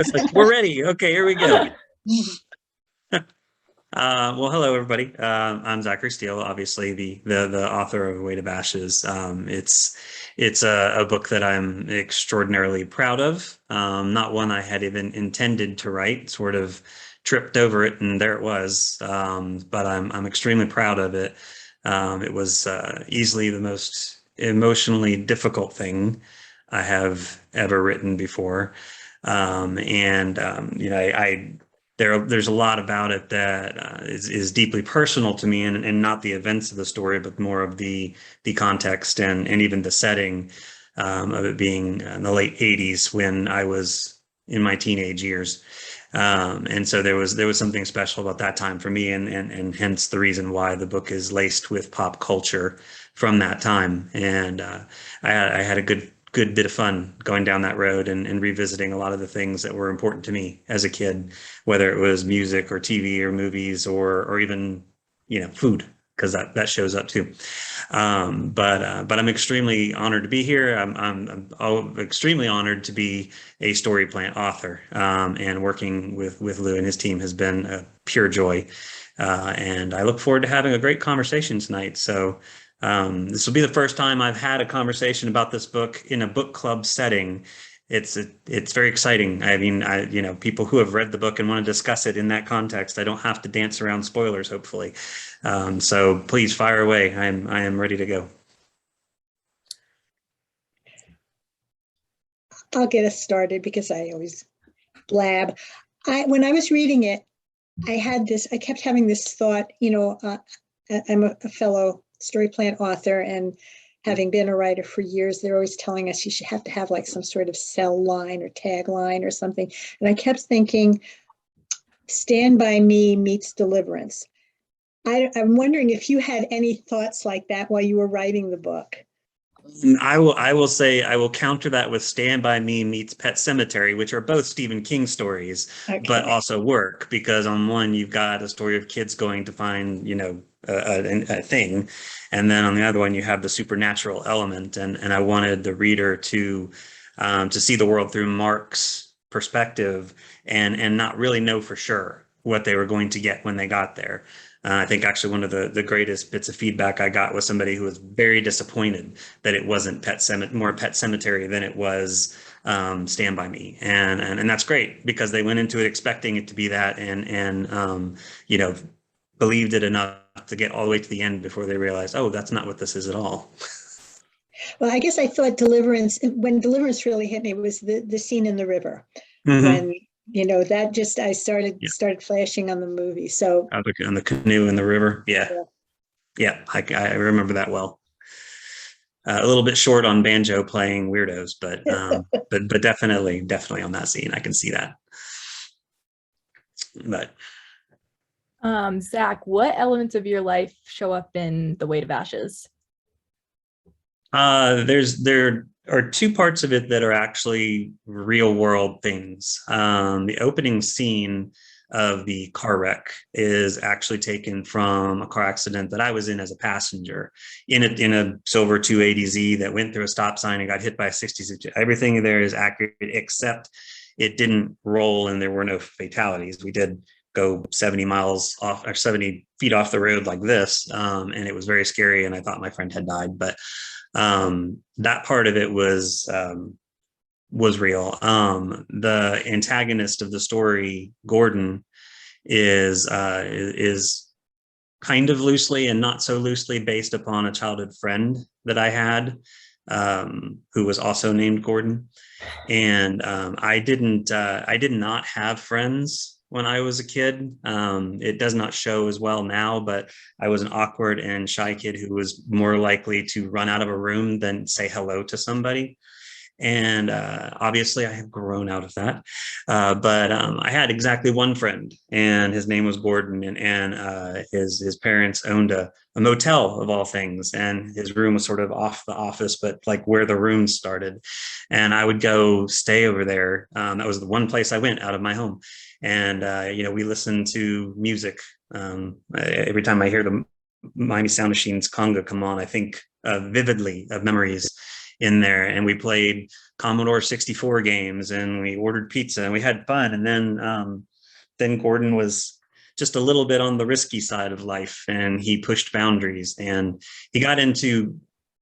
It's like, we're ready. Okay, here we go. Well, hello, everybody. I'm Zachary Steele, obviously the author of Weight of Ashes. It's a book that I'm extraordinarily proud of. Not one I had even intended to write. Sort of tripped over it, and there it was. But I'm extremely proud of it. It was easily the most emotionally difficult thing I have ever written before. I there's a lot about it that is deeply personal to me, and not the events of the story, but more of the context and even the setting of it being in the late 80s when I was in my teenage years. And so there was something special about that time for me, and hence the reason why the book is laced with pop culture from that time. And I had a good bit of fun going down that road and revisiting a lot of the things that were important to me as a kid, whether it was music or TV or movies or even, food, because that shows up too. But I'm extremely honored to be here. I'm extremely honored to be a story plant author, and working with Lou and his team has been a pure joy. And I look forward to having a great conversation tonight. So this will be the first time I've had a conversation about this book in a book club setting. It's very exciting. I mean, people who have read the book and want to discuss it in that context, I don't have to dance around spoilers, hopefully. So please fire away. I am ready to go. I'll get us started because I always blab. When I was reading it, I kept having this thought, I'm a fellow story plant author, and having been a writer for years, they're always telling us you should have to have like some sort of cell line or tagline or something. And I kept thinking, Stand By Me meets Deliverance. I'm wondering if you had any thoughts like that while you were writing the book. I will counter that with Stand By Me meets Pet Sematary, which are both Stephen King stories, okay, but also work because on one you've got a story of kids going to find, a thing, and then on the other one you have the supernatural element, and I wanted the reader to see the world through Mark's perspective and not really know for sure what they were going to get when they got there. I think actually one of the greatest bits of feedback I got was somebody who was very disappointed that it wasn't more Pet Sematary than it was Stand By Me, and that's great because they went into it expecting it to be that, and believed it enough to get all the way to the end before they realized, oh, that's not what this is at all. Well, I guess I thought when Deliverance really hit me was the scene in the river. Mm-hmm. When that just I started flashing on the movie. So on the canoe in the river, yeah, I remember that well. A little bit short on banjo playing weirdos, but but definitely on that scene, I can see that. But Zach, what elements of your life show up in The Weight of Ashes? There are two parts of it that are actually real world things. The opening scene of the car wreck is actually taken from a car accident that I was in as a passenger in a silver 280Z that went through a stop sign and got hit by a 66. Everything there is accurate, except it didn't roll and there were no fatalities. We did go 70 miles off or 70 feet off the road like this, and it was very scary, and I thought my friend had died, but that part of it was real. The antagonist of the story, Gordon, is kind of loosely and not so loosely based upon a childhood friend that I had, who was also named Gordon. And I did not have friends when I was a kid. It does not show as well now, but I was an awkward and shy kid who was more likely to run out of a room than say hello to somebody. And obviously I have grown out of that. But I had exactly one friend, and his name was Gordon, and his parents owned a motel of all things, and his room was sort of off the office, but like where the rooms started. And I would go stay over there. That was the one place I went out of my home. And, we listened to music. Every time I hear the Miami Sound Machine's conga come on, I think vividly of memories in there, and we played Commodore 64 games, and we ordered pizza, and we had fun. And then Gordon was just a little bit on the risky side of life, and he pushed boundaries, and he got into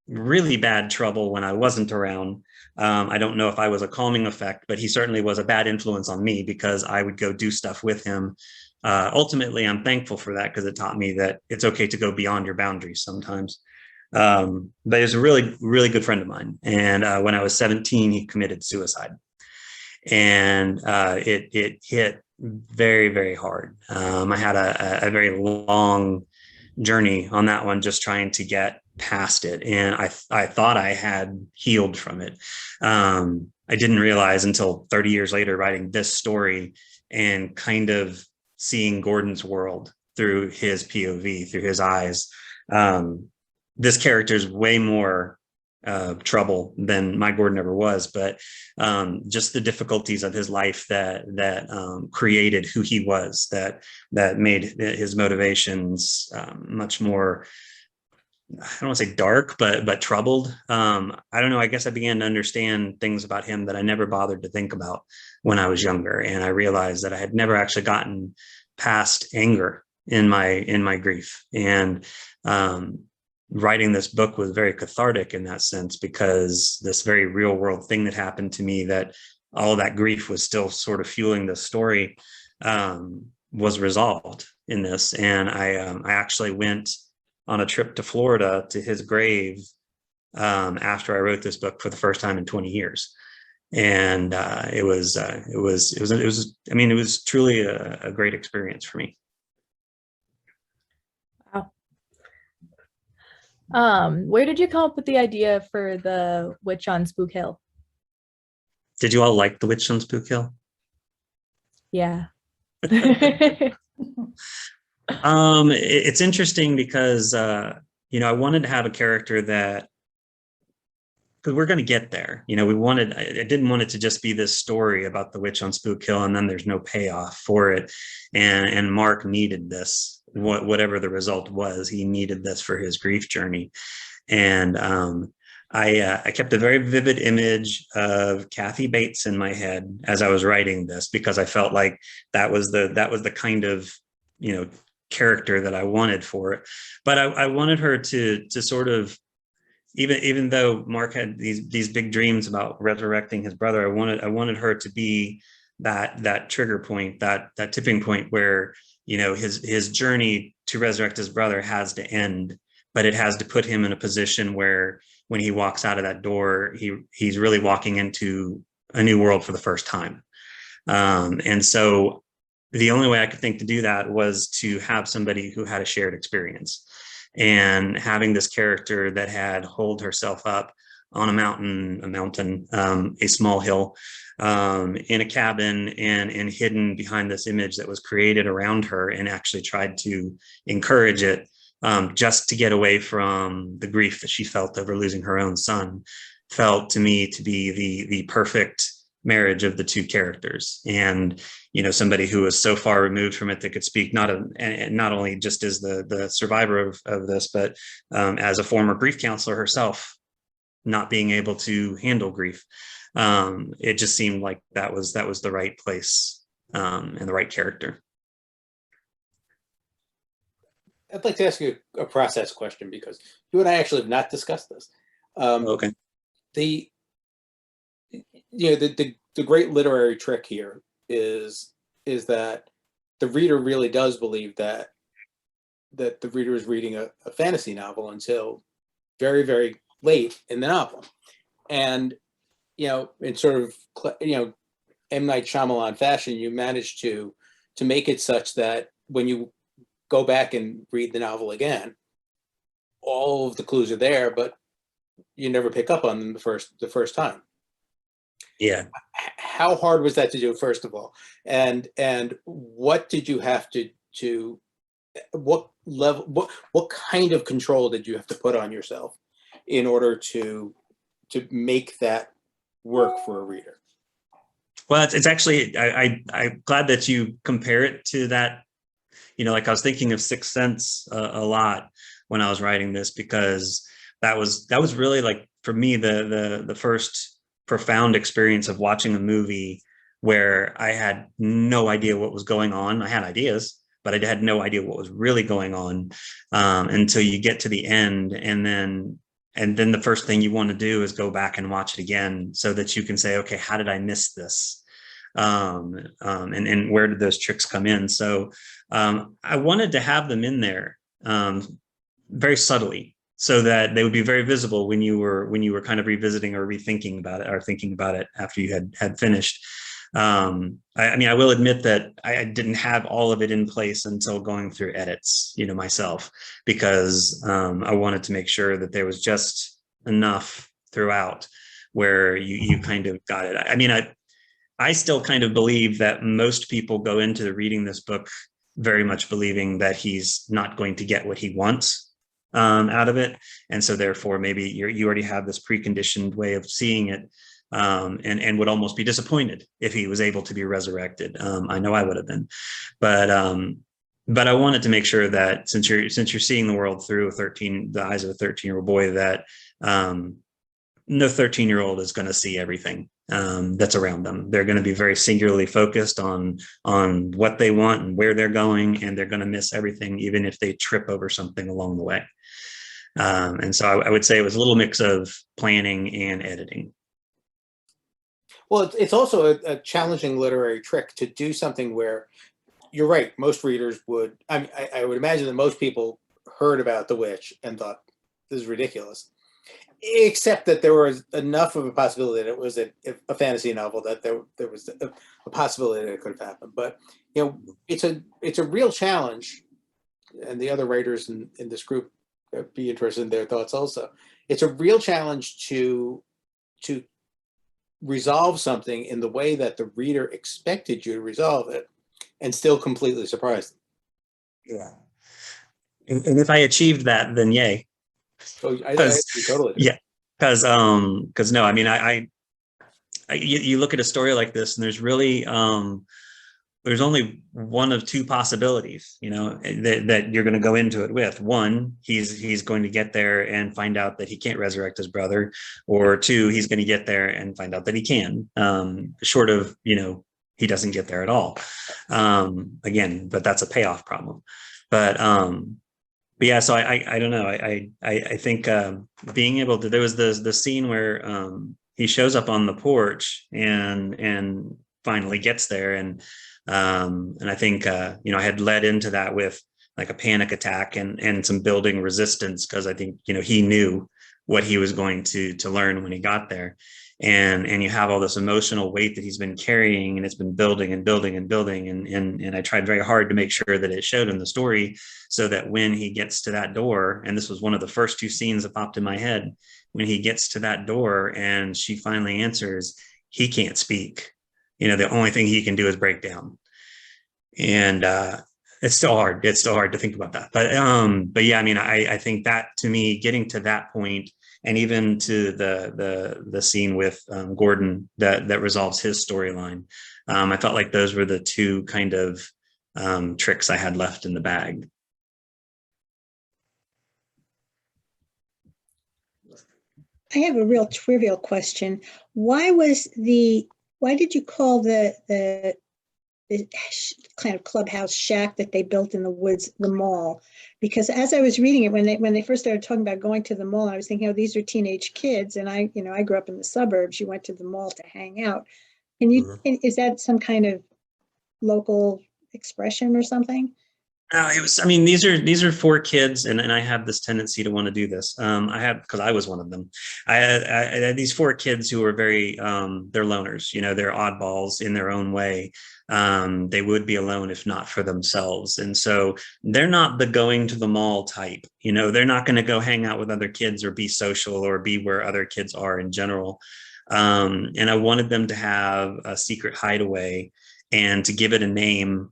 really bad trouble when I wasn't around. I don't know if I was a calming effect, but he certainly was a bad influence on me because I would go do stuff with him. Ultimately, I'm thankful for that because it taught me that it's okay to go beyond your boundaries sometimes. But he was a really, really good friend of mine. And when I was 17, he committed suicide. And it hit very, very hard. I had a very long journey on that one, just trying to get past it. And I thought I had healed from it. I didn't realize until 30 years later, writing this story and kind of seeing Gordon's world through his POV, through his eyes. This character is way more trouble than my Gordon ever was, but just the difficulties of his life that created who he was, that made his motivations much more, I don't want to say dark, but troubled. I don't know. I guess I began to understand things about him that I never bothered to think about when I was younger, and I realized that I had never actually gotten past anger in my grief. And writing this book was very cathartic in that sense, because this very real world thing that happened to me, that all of that grief was still sort of fueling the story, was resolved in this. And I actually went on a trip to Florida to his grave after I wrote this book for the first time in 20 years. And it was truly a great experience for me. Where did you come up with the idea for the witch on Spook Hill? Did you all like the witch on Spook Hill? Yeah. It's interesting because I wanted to have a character that, because we're going to get there. I didn't want it to just be this story about the witch on Spook Hill and then there's no payoff for it. And Mark needed this, whatever the result was, he needed this for his grief journey. And I kept a very vivid image of Kathy Bates in my head as I was writing this, because I felt like that was the kind of, character that I wanted for it. But I wanted her to sort of, even though Mark had these big dreams about resurrecting his brother, I wanted her to be that trigger point, that tipping point where, his journey to resurrect his brother has to end, but it has to put him in a position where when he walks out of that door, he's really walking into a new world for the first time. And so the only way I could think to do that was to have somebody who had a shared experience, and having this character that had holed herself up on a mountain, a small hill, in a cabin, and hidden behind this image that was created around her, and actually tried to encourage it, just to get away from the grief that she felt over losing her own son, felt to me to be the perfect marriage of the two characters. And somebody who was so far removed from it that could speak not only just as the survivor of this, but as a former grief counselor herself, not being able to handle grief. It just seemed like that was the right place, and the right character. I'd like to ask you a process question, because you and I actually have not discussed this. Okay. The great literary trick here is that the reader really does believe that the reader is reading a fantasy novel until very, very late in the novel. And, in sort of, M. Night Shyamalan fashion, you manage to make it such that when you go back and read the novel again, all of the clues are there, but you never pick up on them the first time. Yeah. How hard was that to do, first of all? And what did you have to what level, what kind of control did you have to put on yourself in order to make that work for a reader? Well, it's actually, I'm glad that you compare it to that. Like I was thinking of Sixth Sense a lot when I was writing this, because that was really like for me, the first profound experience of watching a movie where I had no idea what was going on. I had ideas, but I had no idea what was really going on until you get to the end, and then the first thing you want to do is go back and watch it again so that you can say, okay, how did I miss this? And where did those tricks come in? So I wanted to have them in there very subtly, so that they would be very visible when you were kind of revisiting or rethinking about it, or thinking about it after you had finished. I mean, I will admit that I didn't have all of it in place until going through edits, myself, because I wanted to make sure that there was just enough throughout where you kind of got it. I mean, I still kind of believe that most people go into reading this book very much believing that he's not going to get what he wants out of it. And so therefore, maybe you already have this preconditioned way of seeing it, and would almost be disappointed if he was able to be resurrected. I know I would have been, but I wanted to make sure that since you're seeing the world through the eyes of a 13-year-old boy, that no 13-year-old is going to see everything that's around them. They're going to be very singularly focused on what they want and where they're going, and they're going to miss everything, even if they trip over something along the way. And so I would say it was a little mix of planning and editing. Well, it's also a challenging literary trick to do something where, you're right, most readers would, I would imagine that most people heard about The Witch and thought, this is ridiculous. Except that there was enough of a possibility that it was a fantasy novel, that there was a possibility that it could have happened. But it's a real challenge, and the other writers in this group be interested in their thoughts also. It's a real challenge to resolve something in the way that the reader expected you to resolve it, and still completely surprise them. Yeah, and if I achieved that, then yay. So I totally do. Yeah, because no, I mean, you look at a story like this, and there's really there's only one of two possibilities, that you're going to go into it with. One, he's going to get there and find out that he can't resurrect his brother, or two, he's going to get there and find out that he can. Short of he doesn't get there at all. Again, but that's a payoff problem. But yeah, so I don't know. I think being able to, there was the scene where he shows up on the porch and finally gets there, and I think I had led into that with like a panic attack and some building resistance, because I think he knew what he was going to learn when he got there. And you have all this emotional weight that he's been carrying, and it's been building and building and building. And I tried very hard to make sure that it showed in the story, so that when he gets to that door, and this was one of the first two scenes that popped in my head, when he gets to that door and she finally answers, he can't speak. The only thing he can do is break down. And it's still hard. It's still hard to think about that. But yeah, I mean, I think that, to me, getting to that point, and even to the scene with Gordon that resolves his storyline, I felt like those were the two kind of tricks I had left in the bag. I have a real trivial question. Why did you call the kind of clubhouse shack that they built in the woods the mall? Because as I was reading it, when they first started talking about going to the mall, I was thinking, oh, these are teenage kids, and I grew up in the suburbs. You went to the mall to hang out. Is that some kind of local expression or something? No, it was, I mean, these are four kids, and I have this tendency to want to do this. Because I was one of them. I had these four kids who were very, they're loners, they're oddballs in their own way. They would be alone if not for themselves. And so they're not the going to the mall type, they're not going to go hang out with other kids or be social or be where other kids are in general. And I wanted them to have a secret hideaway and to give it a name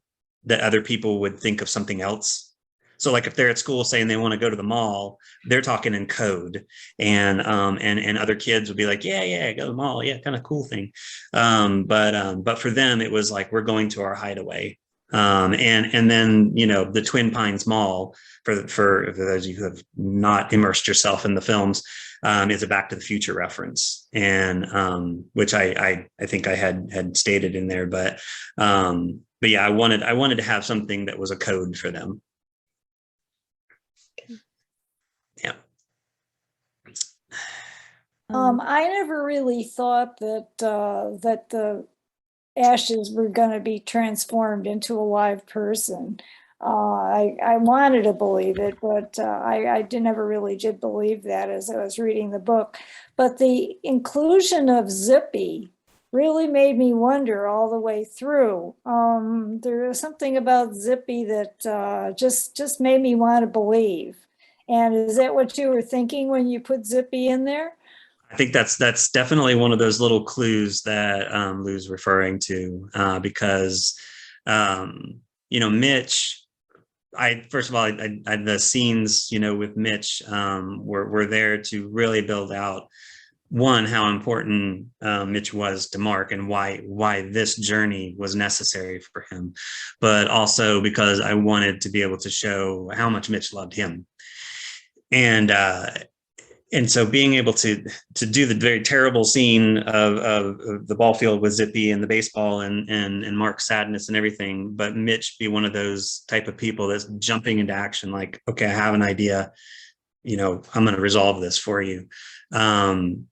that other people would think of something else. So like if they're at school saying they want to go to the mall, they're talking in code, and other kids would be like, yeah, go to the mall. Yeah, kind of cool thing. But for them, it was like, we're going to our hideaway. And then, you know, the Twin Pines Mall, for those of you who have not immersed yourself in the films, is a Back to the Future reference, and which I think I had stated in there, but yeah, I wanted to have something that was a code for them. Yeah. I never really thought that that the ashes were going to be transformed into a live person. I wanted to believe it, but never really did believe that as I was reading the book. But the inclusion of Zippy really made me wonder all the way through. There was something about Zippy that just made me want to believe. And is that what you were thinking when you put Zippy in there? I think that's definitely one of those little clues that Lou's referring to, because you know, Mitch. First of all, the scenes, you know, with Mitch were there to really build out, one, how important Mitch was to Mark and why this journey was necessary for him, but also because I wanted to be able to show how much Mitch loved him. And so being able to do the very terrible scene of the ball field with Zippy and the baseball and Mark's sadness and everything, but Mitch be one of those type of people that's jumping into action, like, okay, I have an idea, you know, I'm going to resolve this for you. And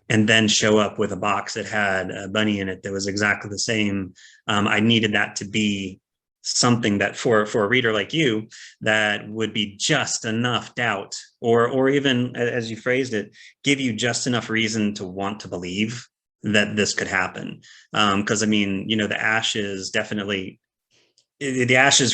then show up with a box that had a bunny in it that was exactly the same. I needed that to be something that for a reader like you, that would be just enough doubt, or even, as you phrased it, give you just enough reason to want to believe that this could happen. Because I mean, you know, the ashes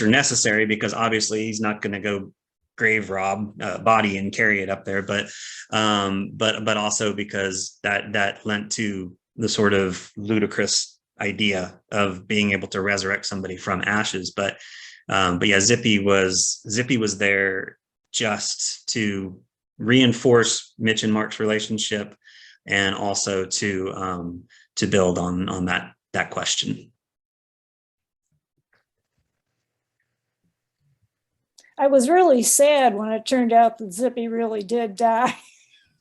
are necessary, because obviously he's not going to go grave rob body and carry it up there, but also because that lent to the sort of ludicrous idea of being able to resurrect somebody from ashes. But yeah, Zippy was there just to reinforce Mitch and Mark's relationship, and also to build on that question. I was really sad when it turned out that Zippy really did die.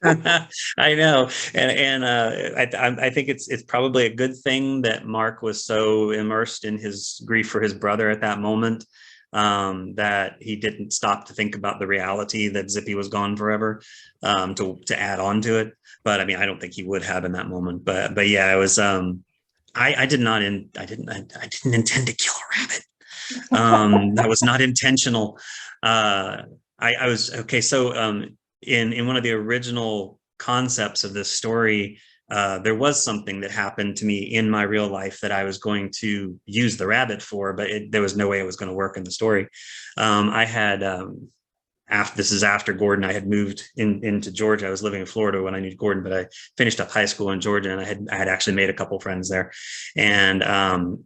I know, and I think it's probably a good thing that Mark was so immersed in his grief for his brother at that moment, that he didn't stop to think about the reality that Zippy was gone forever, to add on to it. But I mean, I don't think he would have in that moment. But yeah, it was. I didn't intend to kill a rabbit. That was not intentional. I was okay. So in one of the original concepts of this story, there was something that happened to me in my real life that I was going to use the rabbit for, but there was no way it was going to work in the story. I had, this is after Gordon, I had moved into Georgia. I was living in Florida when I knew Gordon, but I finished up high school in Georgia, and I had actually made a couple friends there. And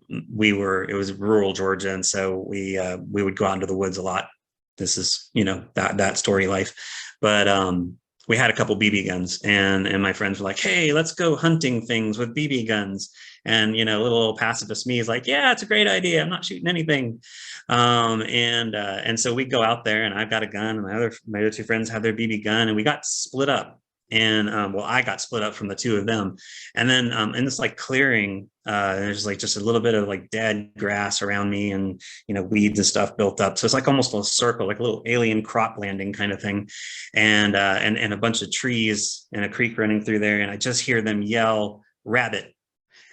it was rural Georgia. And so we would go out into the woods a lot. This is, you know, that story life. But we had a couple BB guns, and my friends were like, hey, let's go hunting things with BB guns. And, you know, little pacifist me is like, yeah, it's a great idea. I'm not shooting anything. And so we go out there, and I've got a gun, and my other two friends have their BB gun, and we got split up. And I got split up from the two of them. And then in this like clearing, there's like just a little bit of like dead grass around me, and, you know, weeds and stuff built up. So it's like almost a circle, like a little alien crop landing kind of thing. And a bunch of trees and a creek running through there. And I just hear them yell rabbit.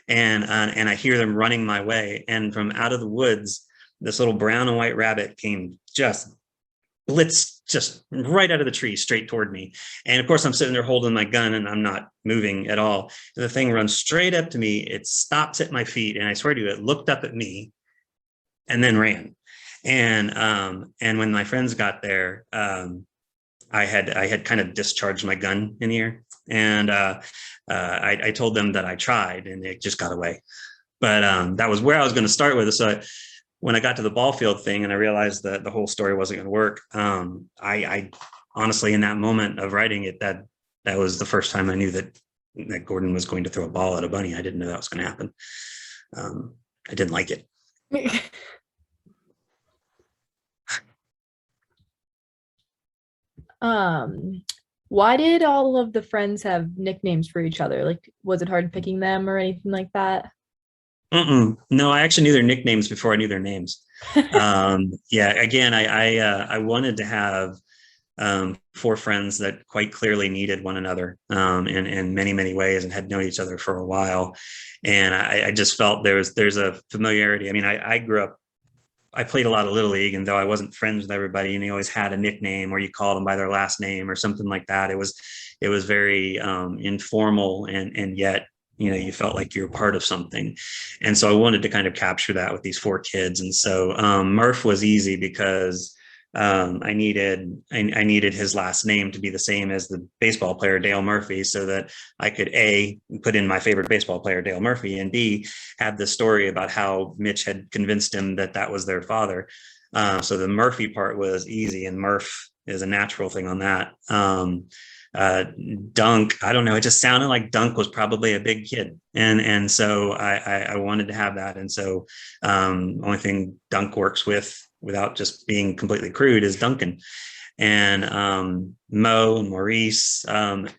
And I hear them running my way. And from out of the woods, this little brown and white rabbit came just blitzed just right out of the tree straight toward me. And of course, I'm sitting there holding my gun, and I'm not moving at all. The thing runs straight up to me. It stops at my feet, and I swear to you, it looked up at me and then ran. And when my friends got there, I had kind of discharged my gun in the air, and I told them that I tried, and it just got away. But that was where I was going to start with it. So when I got to the ball field thing and I realized that the whole story wasn't going to work, I honestly, in that moment of writing it, that was the first time I knew that Gordon was going to throw a ball at a bunny. I didn't know that was going to happen. I didn't like it. Why did all of the friends have nicknames for each other? Like, was it hard picking them or anything like that? No, I actually knew their nicknames before I knew their names. Yeah, again, I wanted to have four friends that quite clearly needed one another in many, many ways and had known each other for a while. And I just felt there's a familiarity. I mean, I grew up, I played a lot of Little League, and though I wasn't friends with everybody, and you always had a nickname or you called them by their last name or something like that. It was very informal, and yet, you felt like you were part of something. And so I wanted to kind of capture that with these four kids. And so Murph was easy because I needed his last name to be the same as the baseball player Dale Murphy, so that I could A, put in my favorite baseball player Dale Murphy, and B, have the story about how Mitch had convinced him that that was their father. So the Murphy part was easy, and Murph is a natural thing on that. Dunk, I don't know, it just sounded like Dunk was probably a big kid, and so I wanted to have that. And so only thing Dunk works with, without just being completely crude, is Duncan. And Mo and Maurice and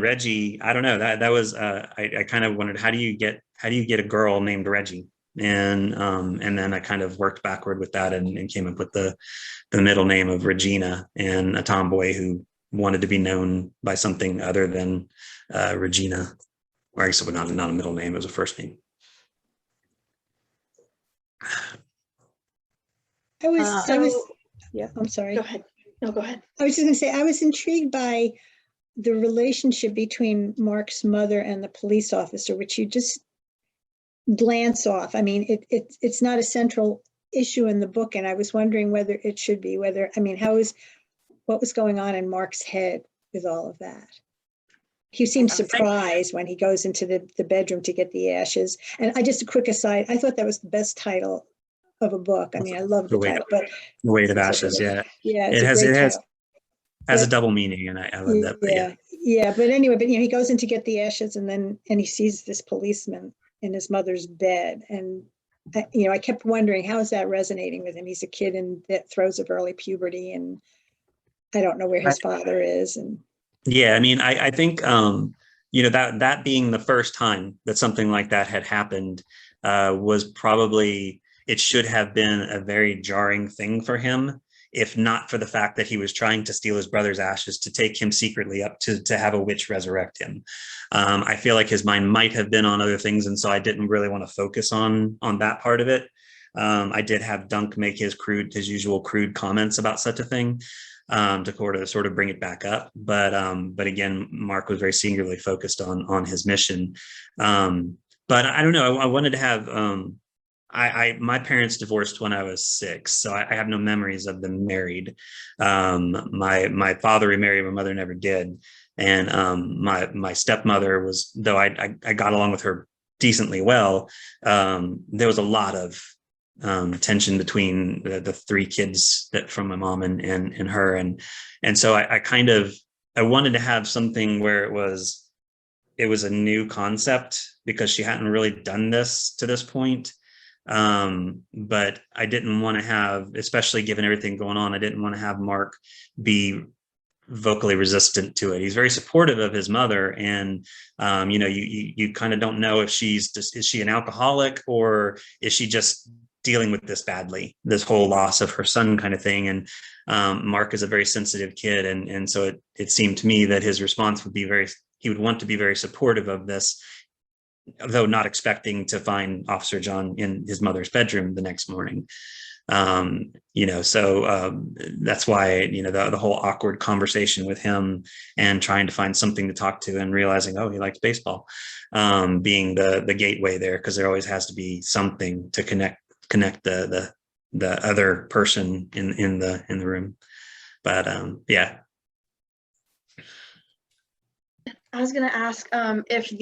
Reggie. I don't know, that was I kind of wondered, how do you get a girl named Reggie? And then I kind of worked backward with that, and came up with the middle name of Regina, and a tomboy who wanted to be known by something other than Regina, or I guess it was not a middle name, it was a first name. Yeah, I'm sorry. Go ahead. No, go ahead. I was just going to say, I was intrigued by the relationship between Mark's mother and the police officer, which you just glance off. I mean, it's not a central issue in the book, and I was wondering whether it should be. What was going on in Mark's head with all of that? He seems surprised when he goes into the bedroom to get the ashes. And a quick aside, I thought that was the best title of a book. I mean, I love the title, but The Weight of Ashes. Yeah, it's it has but, a double meaning, and I love that. But yeah. But anyway, he goes in to get the ashes, and he sees this policeman in his mother's bed, and I kept wondering, how is that resonating with him? He's a kid in the throes of early puberty, and I don't know where his father is. And yeah, I mean, I think that being the first time that something like that had happened was probably, it should have been a very jarring thing for him, if not for the fact that he was trying to steal his brother's ashes to take him secretly up to have a witch resurrect him. I feel like his mind might have been on other things, and so I didn't really want to focus on that part of it. I did have Dunk make his usual crude comments about such a thing, to sort of bring it back up. But again, Mark was very singularly focused on his mission. But I don't know, I wanted to have, my parents divorced when I was 6, so I have no memories of them married. My father remarried, my mother never did. And my stepmother was, though I got along with her decently well, there was a lot of tension between the 3 kids from my mom and her. And so I wanted to have something where it was a new concept, because she hadn't really done this to this point. But I didn't want to have, especially given everything going on, I didn't want to have Mark be vocally resistant to it. He's very supportive of his mother, and you kind of don't know if is she an alcoholic, or is she just dealing with this badly, this whole loss of her son kind of thing. And Mark is a very sensitive kid, and so it seemed to me that his response would be he would want to be very supportive of this, though not expecting to find Officer John in his mother's bedroom the next morning. So that's why, the whole awkward conversation with him, and trying to find something to talk to, and realizing, oh, he likes baseball, being the gateway there, because there always has to be something to connect the other person in the room. But yeah. I was going to ask if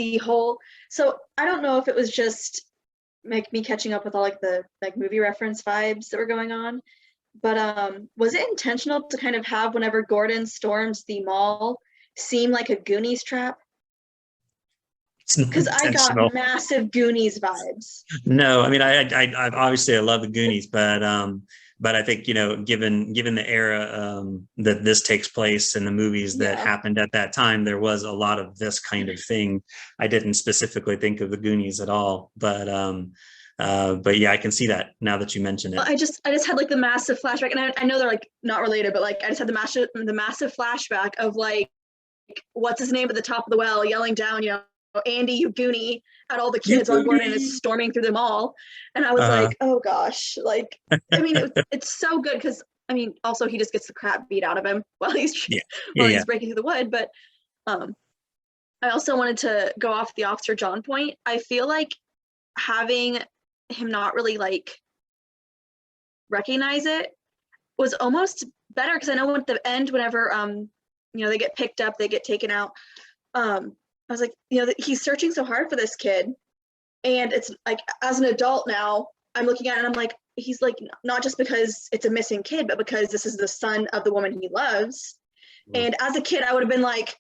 so I don't know if it was just me catching up with all the movie reference vibes that were going on, but was it intentional to kind of have, whenever Gordon storms the mall, seem like a Goonies trap? Because I got massive Goonies vibes. No, I mean, I obviously I love the Goonies, but but I think, given the era that this takes place and the movies that Yeah. happened at that time, there was a lot of this kind of thing. I didn't specifically think of the Goonies at all, but yeah, I can see that now that you mention it. I just had like the massive flashback, and I know they're like not related, but like I just had the massive flashback of like what's his name at the top of the well yelling down, Andy, you Goonie, at all the kids while Gordon is storming through the mall, and I was like, oh gosh, like I mean it's so good because I mean also he just gets the crap beat out of him while he's he's breaking through the wood, but I also wanted to go off the Officer John point. I feel like having him not really like recognize it was almost better, because I know at the end whenever they get picked up, they get taken out, I was like, he's searching so hard for this kid, and it's like as an adult now I'm looking at it and I'm like, he's like, not just because it's a missing kid, but because this is the son of the woman he loves. And as a kid I would have been like,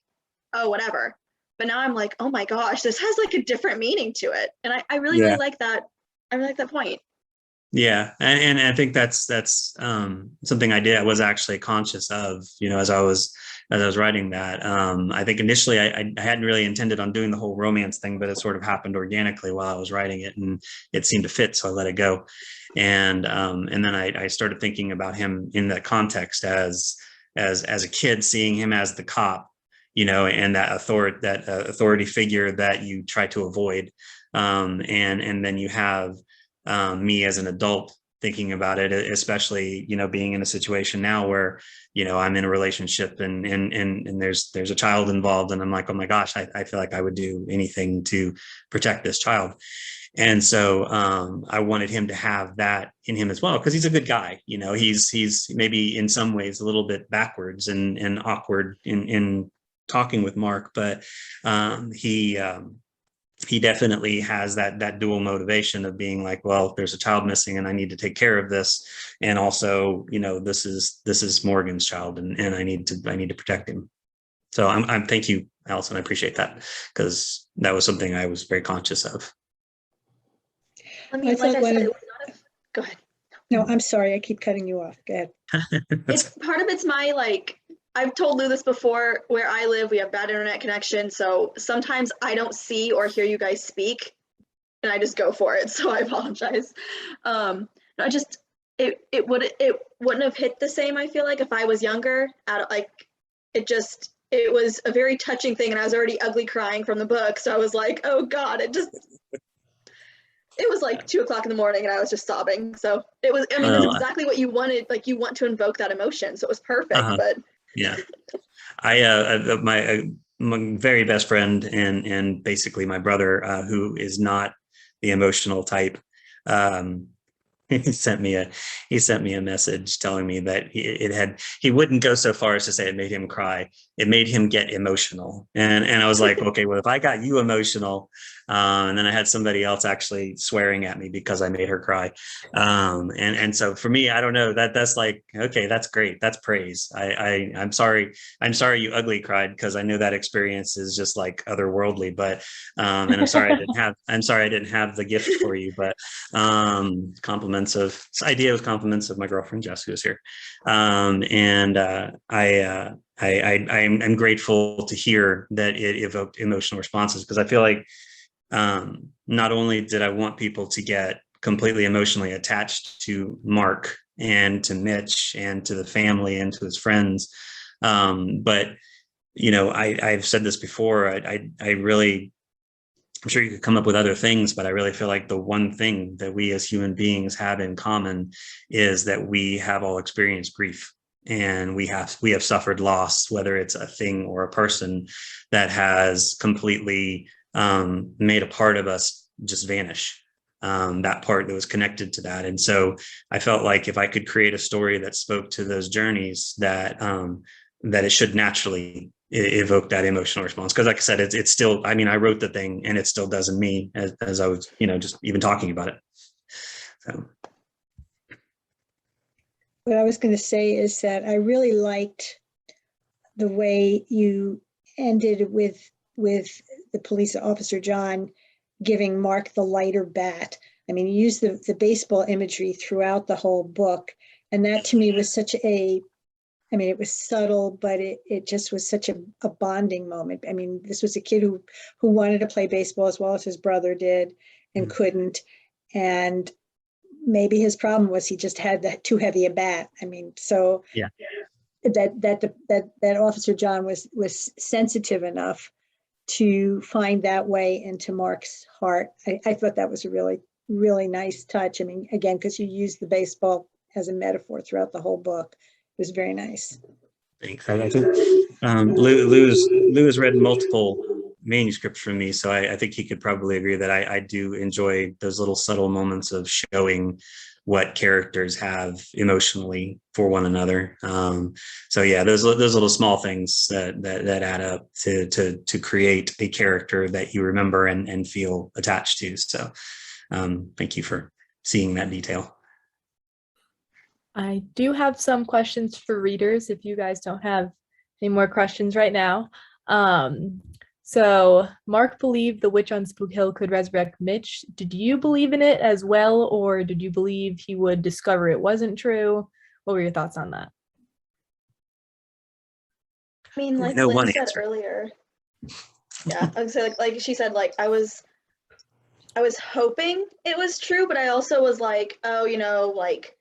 oh whatever, but now I'm like, oh my gosh, this has like a different meaning to it, and I really like that. I really like that point. Yeah, and I think that's something I was actually conscious of, as I was writing that. I think initially I hadn't really intended on doing the whole romance thing, but it sort of happened organically while I was writing it, and it seemed to fit, so I let it go. And then I started thinking about him in that context as a kid, seeing him as the cop, and that authority figure that you try to avoid, and then you have me as an adult thinking about it, especially, being in a situation now where, I'm in a relationship and there's a child involved, and I'm like, oh my gosh, I feel like I would do anything to protect this child. And so I wanted him to have that in him as well, because he's a good guy. He's maybe in some ways a little bit backwards and awkward in talking with Mark, but he definitely has that dual motivation of being like, well, there's a child missing and I need to take care of this, and also, this is Morgan's child, and I need to protect him. So I'm thank you, Allison. I appreciate that, because that was something I was very conscious of. I mean, like I said, it was not go ahead. No, I'm sorry, I keep cutting you off. Go ahead. It's part of it's my like, I've told Lou this before, where I live, we have bad internet connection. So sometimes I don't see or hear you guys speak and I just go for it. So I apologize. It wouldn't have hit the same, I feel like, if I was younger. It was a very touching thing, and I was already ugly crying from the book. So I was like, oh God, it was like 2:00 in the morning and I was just sobbing. So it was, I mean, that's exactly what you wanted. Like, you want to invoke that emotion. So it was perfect, but yeah. My very best friend and basically my brother, who is not the emotional type, he sent me a message telling me that he wouldn't go so far as to say it made him cry. It made him get emotional. And I was like, okay, well, if I got you emotional, and then I had somebody else actually swearing at me because I made her cry. And so for me, I don't know, that's like, okay, that's great. That's praise. I'm sorry you ugly cried, because I know that experience is just like otherworldly, but, and I'm sorry I didn't have the gift for you, but, compliments of my girlfriend Jess, who is here. I'm grateful to hear that it evoked emotional responses, because I feel like not only did I want people to get completely emotionally attached to Mark and to Mitch and to the family and to his friends, but I've said this before, I'm sure you could come up with other things, but I really feel like the one thing that we as human beings have in common is that we have all experienced grief, and we have suffered loss, whether it's a thing or a person that has completely made a part of us just vanish, that part that was connected to that. And so I felt like if I could create a story that spoke to those journeys, that it should naturally evoke that emotional response. Because like I said, it's still, I mean, I wrote the thing and it still does in me as I was, just even talking about it. So What I was going to say is that I really liked the way you ended with the police officer John giving Mark the lighter bat. I mean, you used the baseball imagery throughout the whole book, And that to me was such a, I mean, it was subtle, but it just was such a bonding moment. I mean, this was a kid who wanted to play baseball as well as his brother did and couldn't. And maybe his problem was he just had that too heavy a bat. I mean, so Yeah. that Officer John was sensitive enough to find that way into Mark's heart. I thought that was a really, really nice touch. I mean, again, because you use the baseball as a metaphor throughout the whole book. It was very nice. Thanks. I think Lou has read multiple manuscripts from me, so I think he could probably agree that I do enjoy those little subtle moments of showing what characters have emotionally for one another. So yeah, those little small things that add up to create a character that you remember and feel attached to. So thank you for seeing that detail. I do have some questions for readers if you guys don't have any more questions right now. So Mark believed the witch on Spook Hill could resurrect Mitch. Did you believe in it as well, or did you believe he would discover it wasn't true? What were your thoughts on that? I mean, like No Lynn one said answer. earlier. Yeah, I would say like she said, like I was hoping it was true, but I also was like, oh, like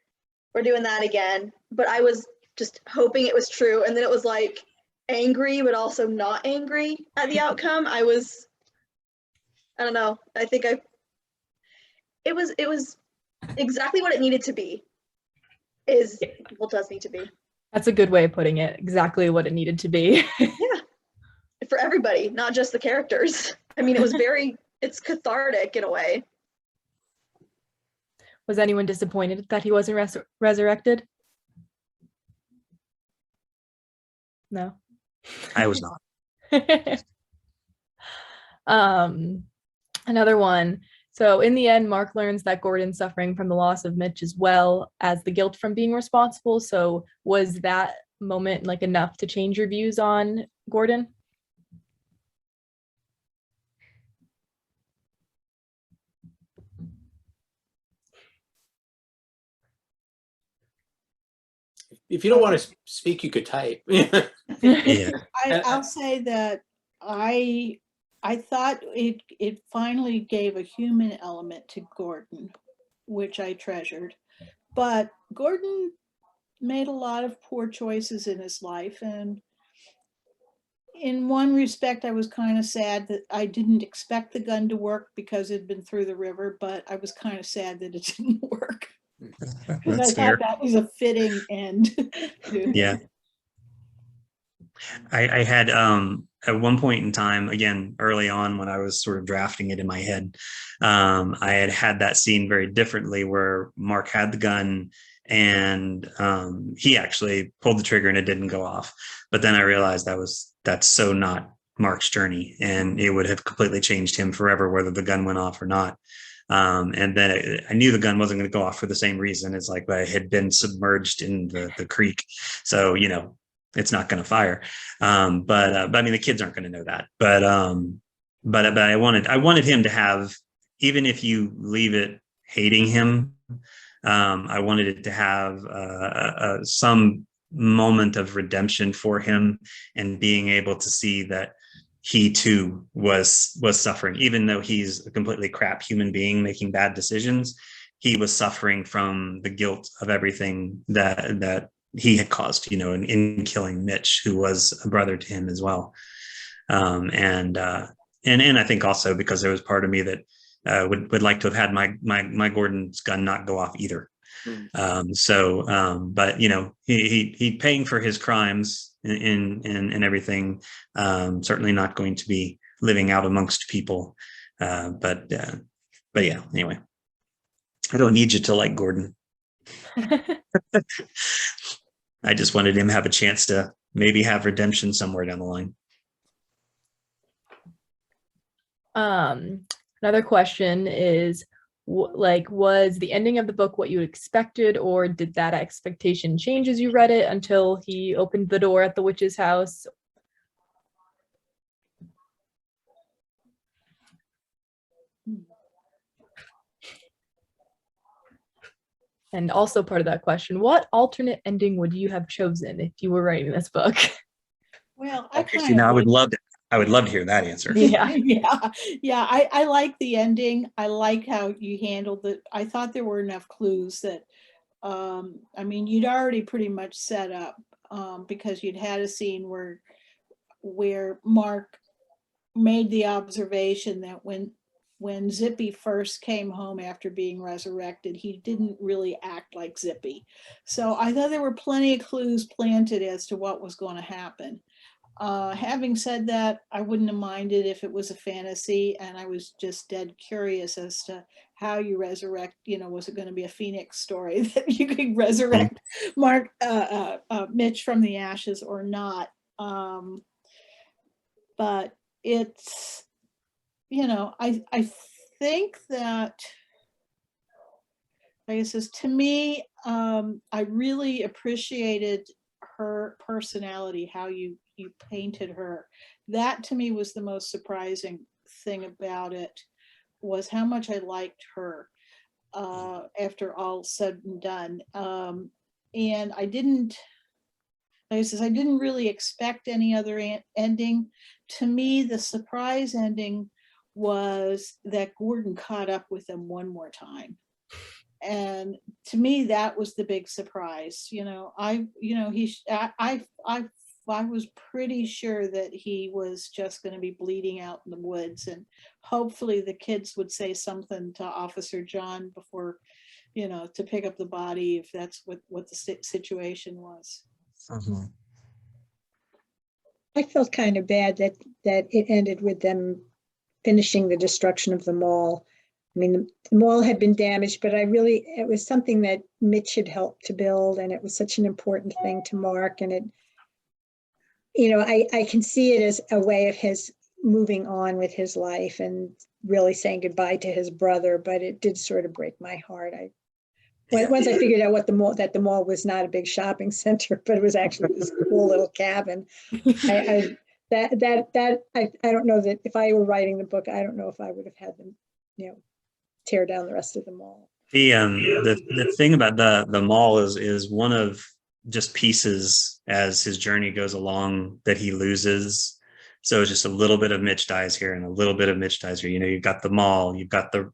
we're doing that again. But I was just hoping it was true, and then it was like angry, but also not angry at the outcome. I don't know. I think it was exactly what it needed to be. Does need to be. That's a good way of putting it. Exactly what it needed to be. Yeah, for everybody, not just the characters. I mean, it's cathartic in a way. Was anyone disappointed that he wasn't resurrected? No. I was not. Another one. So in the end, Mark learns that Gordon's suffering from the loss of Mitch as well as the guilt from being responsible. So was that moment like enough to change your views on Gordon? If you don't want to speak, you could type. Yeah. I'll say that I thought it finally gave a human element to Gordon, which I treasured. But Gordon made a lot of poor choices in his life, and in one respect, I was kind of sad that I didn't expect the gun to work because it had been through the river, but I was kind of sad that it didn't work. Because I That's thought fair. that was a fitting end. Yeah. I had at one point in time, again, early on when I was sort of drafting it in my head, I had that scene very differently where Mark had the gun and he actually pulled the trigger and it didn't go off. But then I realized that's so not Mark's journey, and it would have completely changed him forever, whether the gun went off or not. And then I knew the gun wasn't going to go off for the same reason. It's like I had been submerged in the creek. So, it's not going to fire. But I mean, the kids aren't going to know that. But I wanted him to have, even if you leave it hating him, I wanted it to have some moment of redemption for him and being able to see that he too was suffering, even though he's a completely crap human being making bad decisions. He was suffering from the guilt of everything that he had caused, in killing Mitch, who was a brother to him as well. And I think also because there was part of me that would like to have had my Gordon's gun not go off either. But he paying for his crimes and everything. Certainly not going to be living out amongst people. But yeah. Anyway, I don't need you to like Gordon. I just wanted him to have a chance to maybe have redemption somewhere down the line. Another question is, was the ending of the book what you expected, or did that expectation change as you read it until he opened the door at the witch's house? And also part of that question, what alternate ending would you have chosen if you were writing this book? Well, I Okay, see, kind now of I would love to hear that answer. Yeah. yeah. I like the ending. I like how you handled it. I thought there were enough clues that, I mean, you'd already pretty much set up, because you'd had a scene where Mark made the observation that when Zippy first came home after being resurrected, he didn't really act like Zippy. So I thought there were plenty of clues planted as to what was going to happen. Having said that, I wouldn't have minded if it was a fantasy and I was just dead curious as to how you resurrect, was it going to be a Phoenix story that you could resurrect Mark, Mitch from the ashes or not? But it's, I think that, like I says, to me, I really appreciated her personality, how you painted her. That to me was the most surprising thing about it, was how much I liked her after all said and done. And I didn't, like I says, I didn't really expect any other ending. To me, the surprise ending was that Gordon caught up with them one more time. And to me, that was the big surprise. I was pretty sure that he was just going to be bleeding out in the woods, and hopefully the kids would say something to Officer John before, to pick up the body, if that's what the situation was. Mhm. I felt kind of bad that it ended with them finishing the destruction of the mall. I mean, the mall had been damaged, but it was something that Mitch had helped to build, and it was such an important thing to Mark. And I can see it as a way of his moving on with his life and really saying goodbye to his brother, but it did sort of break my heart. Once I figured out that the mall was not a big shopping center, but it was actually this cool little cabin. I don't know that if I were writing the book, I don't know if I would have had them, tear down the rest of the mall. The thing about the mall is one of just pieces as his journey goes along that he loses. So it's just a little bit of Mitch dies here and a little bit of Mitch dies here. You've got the mall, you've got the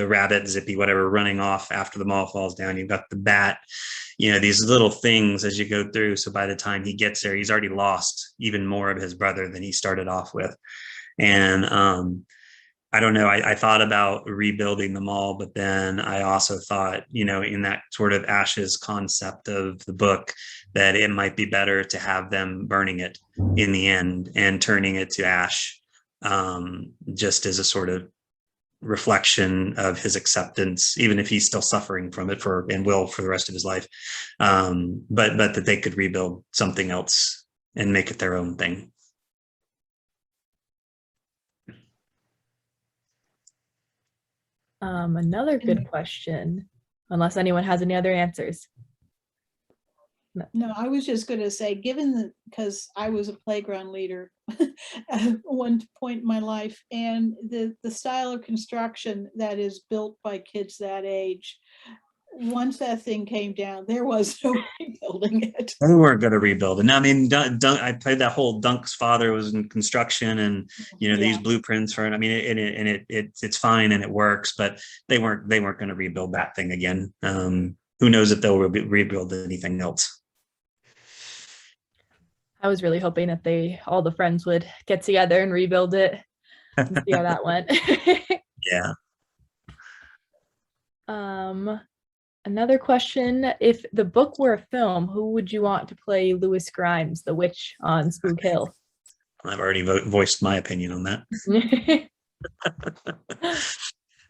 rabbit, Zippy, whatever, running off after the mall falls down. You've got the bat, these little things as you go through. So by the time he gets there, he's already lost even more of his brother than he started off with. And I don't know. I thought about rebuilding the mall, but then I also thought, in that sort of ashes concept of the book, that it might be better to have them burning it in the end and turning it to ash, just as a sort of reflection of his acceptance, even if he's still suffering from it and will for the rest of his life. But that they could rebuild something else and make it their own thing. Another good question, unless anyone has any other answers. No, I was just going to say, because I was a playground leader at one point in my life, and the style of construction that is built by kids that age, once that thing came down, there was no rebuilding it. They weren't going to rebuild it. Now, I mean, I played that whole Dunk's father was in construction, and they use blueprints for it. I mean, it's fine and it works, but they weren't going to rebuild that thing again. Who knows if they'll rebuild anything else? I was really hoping that all the friends would get together and rebuild it and see how that went. Yeah. Another question, if the book were a film, who would you want to play Louis Grimes, the witch on Spook Hill? I've already voiced my opinion on that.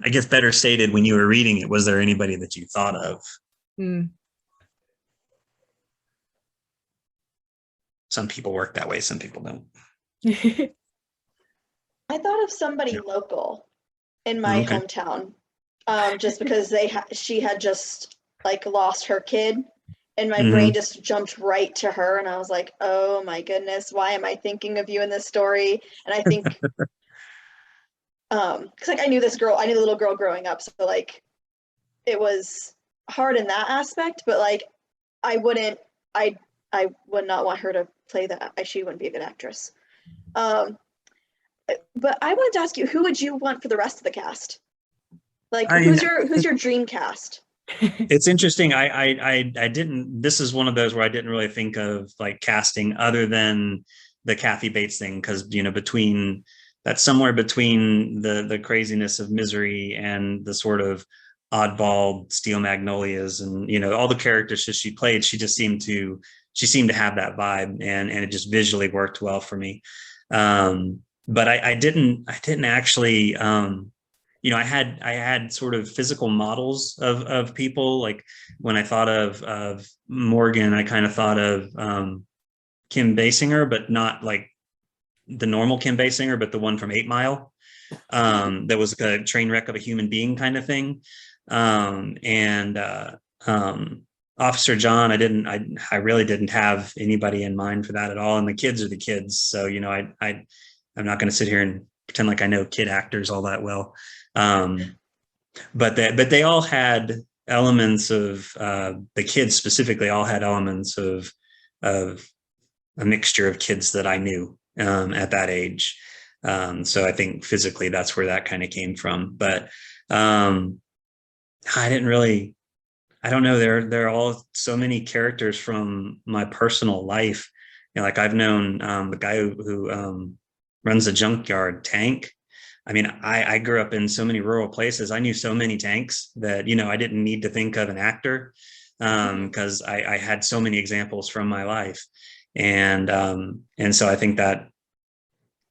I guess better stated, when you were reading it, was there anybody that you thought of? Some people work that way, some people don't. I thought of somebody local in my hometown, just because she had just lost her kid, and my brain just jumped right to her, and I was like, oh my goodness, why am I thinking of you in this story? And I think because I knew this girl, I knew the little girl growing up, so it was hard in that aspect, but like I would not want her to play that. She wouldn't be a good actress. But I wanted to ask you, who would you want for the rest of the cast? Like, who's your dream cast? It's interesting. I didn't. This is one of those where I didn't really think of like casting other than the Kathy Bates thing, because between that's somewhere between the craziness of Misery and the sort of oddball Steel Magnolias, and all the characters that she played, she seemed to have that vibe, and it just visually worked well for me. But I didn't actually. I had sort of physical models of people. Like when I thought of Morgan, I kind of thought of Kim Basinger, but not like the normal Kim Basinger, but the one from 8 Mile. That was like a train wreck of a human being kind of thing. And Officer John, I really didn't have anybody in mind for that at all. And the kids are the kids. So, I'm not going to sit here and pretend like I know kid actors all that well. But they all had elements of the kids specifically all had elements of a mixture of kids that I knew at that age. So I think physically that's where that kind of came from. But I don't know. There are all so many characters from my personal life. Like I've known the guy who runs the junkyard, Tank. I mean, I grew up in so many rural places. I knew so many Tanks that, I didn't need to think of an actor because I had so many examples from my life. And so I think that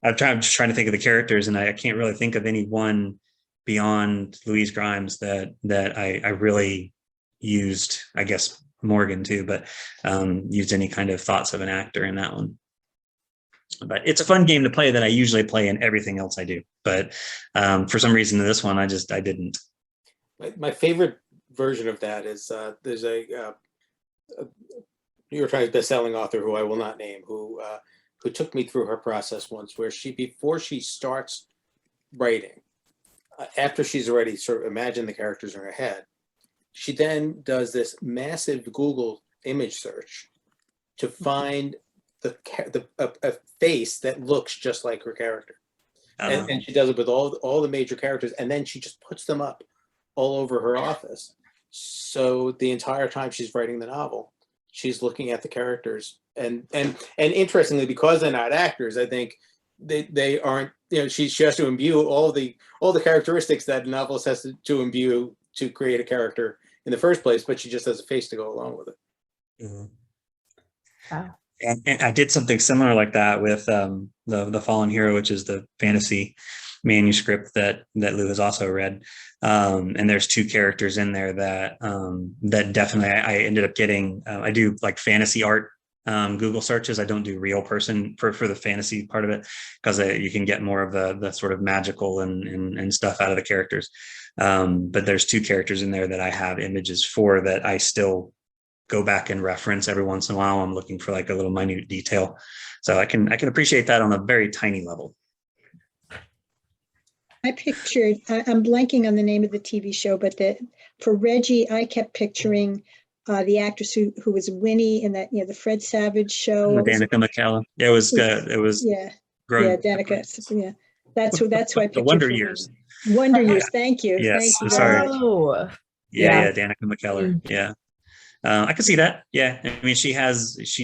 I'm just trying to think of the characters, and I can't really think of anyone beyond Louise Grimes that I really used, I guess Morgan too, but used any kind of thoughts of an actor in that one. But it's a fun game to play that I usually play in everything else I do. But for some reason, this one, I didn't. My favorite version of that is there's a New York Times bestselling author who I will not name, who took me through her process once, where before she starts writing, after she's already sort of imagined the characters in her head, she then does this massive Google image search to find a face that looks just like her character. And she does it with all the major characters, and then she just puts them up all over her office. So the entire time she's writing the novel, she's looking at the characters, and interestingly, because they're not actors, I think they aren't. She has to imbue all the characteristics that a novelist has to imbue to create a character in the first place, but she just has a face to go along with it. Mm-hmm. Wow. And I did something similar like that with the Fallen Hero, which is the fantasy manuscript that Lou has also read. And there's 2 characters in there that definitely I ended up getting. I do like fantasy art Google searches. I don't do real person for the fantasy part of it, because you can get more of the sort of magical and stuff out of the characters. But there's 2 characters in there that I have images for that I still go back and reference every once in a while. I'm looking for like a little minute detail. So I can appreciate that on a very tiny level. I pictured, I'm blanking on the name of the TV show, but for Reggie, I kept picturing the actress who was Winnie in that, the Fred Savage show. Danica McCallum. It was yeah. Danica. Yeah. That's who I pictured. The Wonder Years. Wonder Years. Thank you. Yes. Thank you. Sorry. Oh. Yeah. Danica McKellar. Yeah. I can see that. Yeah. I mean, she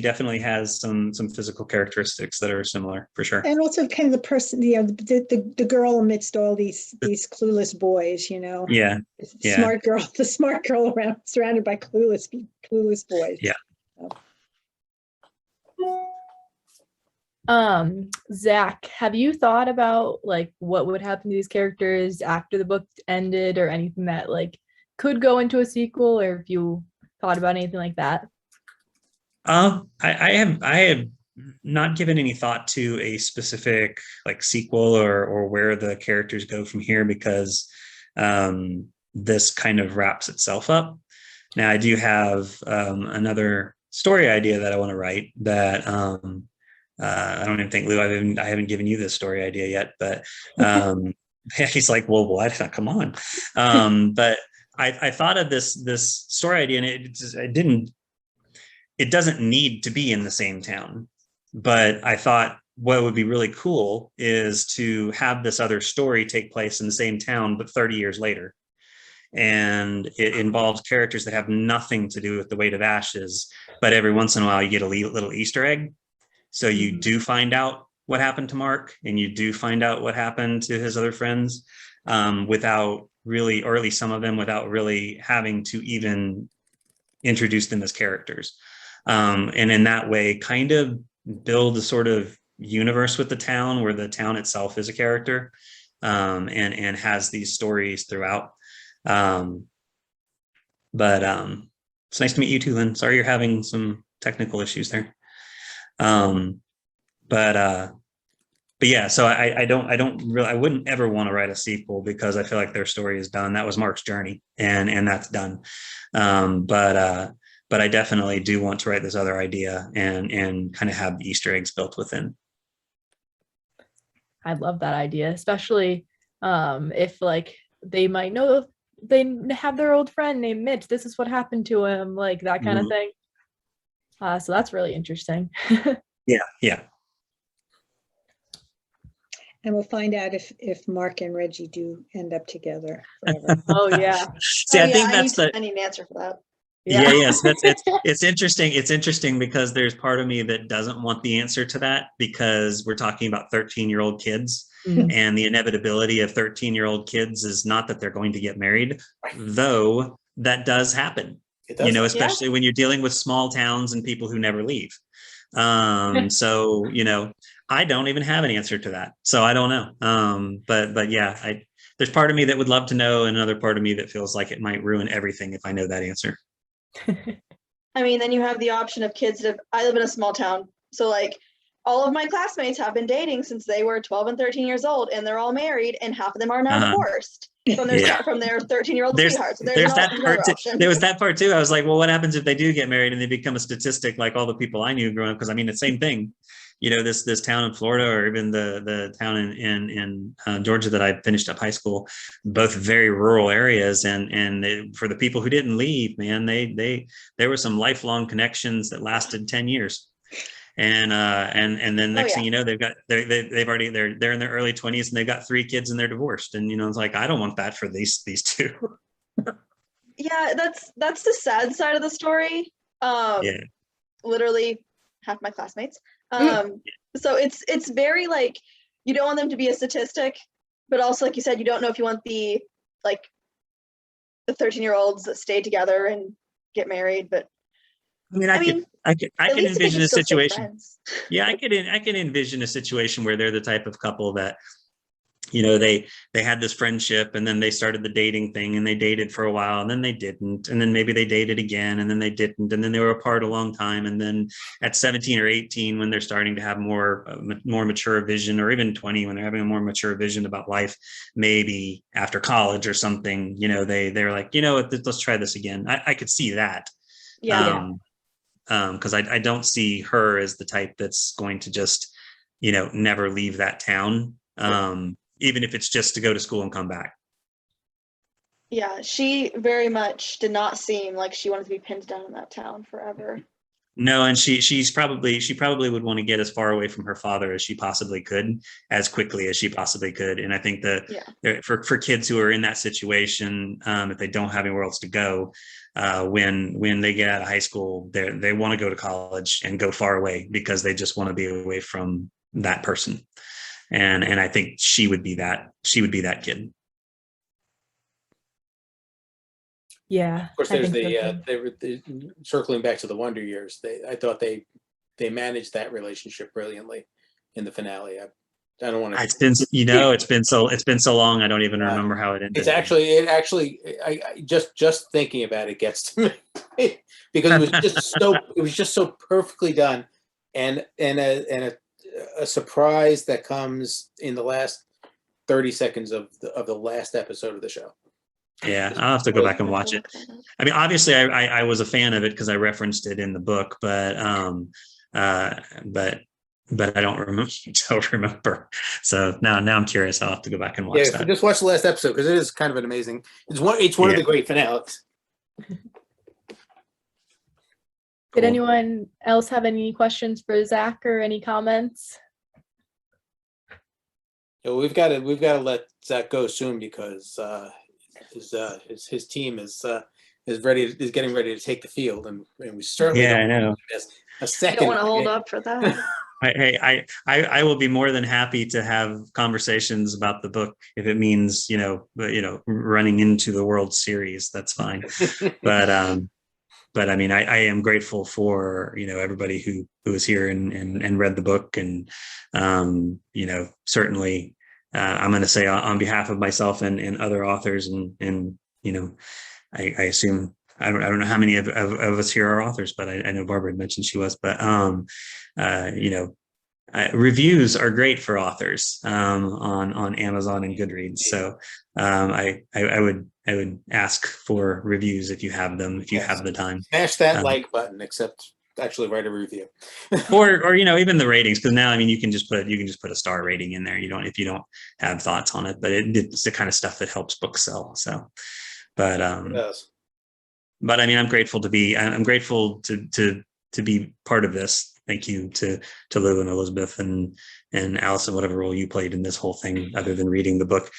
definitely has some physical characteristics that are similar for sure. And also kind of the person, the girl amidst all these clueless boys, Yeah. The smart girl around, surrounded by clueless boys. Yeah. Zach, have you thought about like what would happen to these characters after the book ended, or anything that like could go into a sequel, or if you thought about anything like that? I have not given any thought to a specific like sequel or where the characters go from here, because this kind of wraps itself up. Now I do have another story idea that I want to write that I don't even think, Lou, I haven't given you this story idea yet, but he's like, well, why did I come on? But I thought of this story idea, and it doesn't need to be in the same town, but I thought what would be really cool is to have this other story take place in the same town, but 30 years later. And it involves characters that have nothing to do with the Weight of Ashes, but every once in a while you get a little Easter egg. So you do find out what happened to Mark, and you do find out what happened to his other friends, without really, or at least some of them, without really having to even introduce them as characters. And in that way, kind of build a sort of universe with the town where the town itself is a character, and has these stories throughout. But it's nice to meet you too, Lynn. Sorry you're having some technical issues there. But yeah, so I wouldn't ever want to write a sequel because I feel like their story is done. That was Mark's journey, and that's done. But I definitely do want to write this other idea and kind of have the Easter eggs built within. I love that idea, especially if like they might know they have their old friend named Mitch. This is what happened to him, like that kind of thing. So that's really interesting. Yeah. And we'll find out if Mark and Reggie do end up together forever. Oh yeah. See, I think I need an answer for that. Yes, it's interesting. It's interesting because there's part of me that doesn't want the answer to that, because we're talking about 13-year-old kids, and the inevitability of 13-year-old kids is not that they're going to get married, though that does happen. Especially when you're dealing with small towns and people who never leave. So I don't even have an answer to that, so I don't know. But yeah, there's part of me that would love to know, and another part of me that feels like it might ruin everything if I know that answer. I mean, then you have the option of kids that I live in a small town, so like all of my classmates have been dating since they were 12 and 13 years old, and they're all married, and half of them are now divorced from their 13-year-old sweethearts. So there's that part too. There was that part too. I was like, well, what happens if they do get married and they become a statistic like all the people I knew growing up? Because I mean, the same thing. This town in Florida, or even the town in Georgia that I finished up high school, both very rural areas, and for the people who didn't leave, man, there were some lifelong connections that lasted 10 years. And then next thing you know, they're in their early 20s and they've got 3 kids and they're divorced. And it's like, I don't want that for these two. Yeah, that's the sad side of the story. Literally half my classmates. So it's very like, you don't want them to be a statistic, but also like you said, you don't know if you want the 13-year-olds that stay together and get married. But I can envision a situation. Yeah, I can envision a situation where they're the type of couple that, they had this friendship, and then they started the dating thing, and they dated for a while, and then they didn't, and then maybe they dated again, and then they didn't, and then they were apart a long time, and then at 17 or 18, when they're starting to have more mature vision, or even 20, when they're having a more mature vision about life, maybe after college or something, they're like, let's try this again. I could see that. Because I don't see her as the type that's going to just, never leave that town, even if it's just to go to school and come back. Yeah, she very much did not seem like she wanted to be pinned down in that town forever. No, and she probably would want to get as far away from her father as she possibly could, as quickly as she possibly could. And I think that for kids who are in that situation, if they don't have anywhere else to go, when they get out of high school, they want to go to college and go far away because they just want to be away from that person. And I think she would be that kid. Yeah. Of course, there's they were circling back to the Wonder Years. I thought they managed that relationship brilliantly in the finale. I don't want to. It's been so long. I don't even remember how it ended. It's actually, I just thinking about it gets to me because it was just so perfectly done, and a surprise that comes in the last 30 seconds of the last episode of the show. Yeah, I'll have to go back and watch it. I mean, obviously, I was a fan of it because I referenced it in the book, but but I don't remember. Don't remember. So now I'm curious. I'll have to go back and watch Yeah, that. just watch the last episode because it is kind of an amazing. It's one of Yeah. the great finales. Did Cool. anyone else have any questions for Zach or any comments? Yeah, we've got to let Zach go soon because his team is getting ready to take the field, and we certainly Yeah, I don't know. miss a I second. don't want to hold up for that. I will be more than happy to have conversations about the book if it means, running into the World Series. That's fine. But I mean, I am grateful for, everybody who was here and read the book. And, certainly I'm going to say on behalf of myself and other authors and I assume, I don't know how many of us here are authors, but I know Barbara had mentioned she was, but, reviews are great for authors on Amazon and Goodreads. So I would ask for reviews if you have them, if you have the time. Smash that like button, except actually write a review. or even the ratings, because now, I mean, you can just put a star rating in there. If you don't have thoughts on it, but it's the kind of stuff that helps books sell. So, but but I mean, I'm grateful to be part of this. Thank you to Lou and Elizabeth and Allison, whatever role you played in this whole thing, other than reading the book.